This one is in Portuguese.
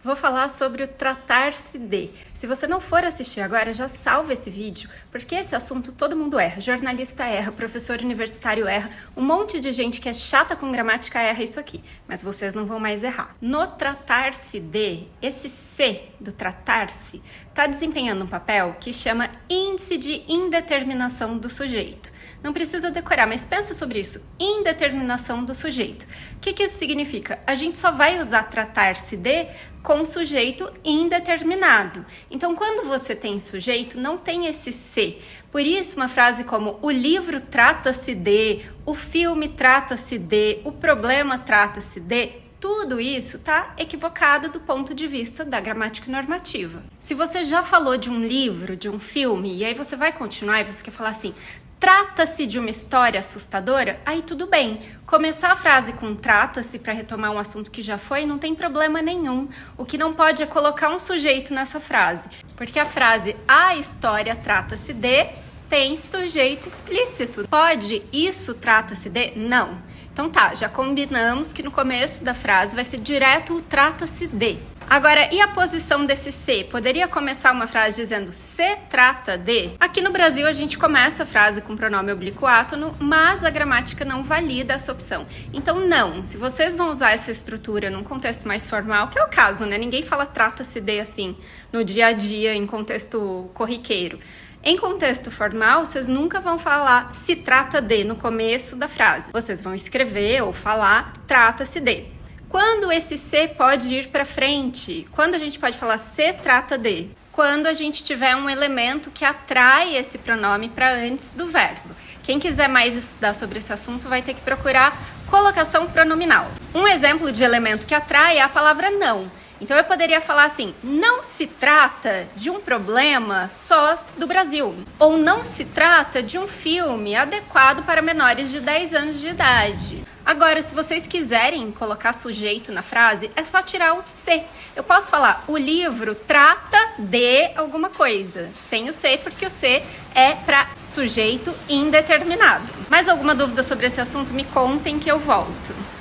Vou falar sobre o tratar-se de. Se você não for assistir agora, já salva esse vídeo, porque esse assunto todo mundo erra. Jornalista erra, professor universitário erra, um monte de gente que é chata com gramática erra isso aqui, mas vocês não vão mais errar. No tratar-se de, esse se do tratar-se está desempenhando um papel que chama índice de indeterminação do sujeito. Não precisa decorar, mas pensa sobre isso. Indeterminação do sujeito. O que isso significa? A gente só vai usar tratar-se de com sujeito indeterminado. Então, quando você tem sujeito, não tem esse se. Por isso, uma frase como o livro trata-se de, o filme trata-se de, o problema trata-se de, tudo isso está equivocado do ponto de vista da gramática normativa. Se você já falou de um livro, de um filme, e aí você vai continuar e você quer falar assim, trata-se de uma história assustadora, aí tudo bem. Começar a frase com trata-se para retomar um assunto que já foi, não tem problema nenhum. O que não pode é colocar um sujeito nessa frase, porque a frase a história trata-se de tem sujeito explícito. Pode isso trata-se de? Não. Então tá, já combinamos que no começo da frase vai ser direto o trata-se de. Agora, e a posição desse se? Poderia começar uma frase dizendo se trata de? Aqui no Brasil a gente começa a frase com pronome oblíquo átono, mas a gramática não valida essa opção. Então não, se vocês vão usar essa estrutura num contexto mais formal, que é o caso, né? Ninguém fala trata-se de assim no dia a dia, em contexto corriqueiro. Em contexto formal, vocês nunca vão falar se trata de no começo da frase. Vocês vão escrever ou falar trata-se de. Quando esse se pode ir para frente? Quando a gente pode falar se trata de? Quando a gente tiver um elemento que atrai esse pronome para antes do verbo. Quem quiser mais estudar sobre esse assunto vai ter que procurar colocação pronominal. Um exemplo de elemento que atrai é a palavra não. Então eu poderia falar assim, não se trata de um problema só do Brasil. Ou não se trata de um filme adequado para menores de 10 anos de idade. Agora, se vocês quiserem colocar sujeito na frase, é só tirar o se. Eu posso falar, o livro trata de alguma coisa, sem o se, porque o se é para sujeito indeterminado. Mais alguma dúvida sobre esse assunto? Me contem que eu volto.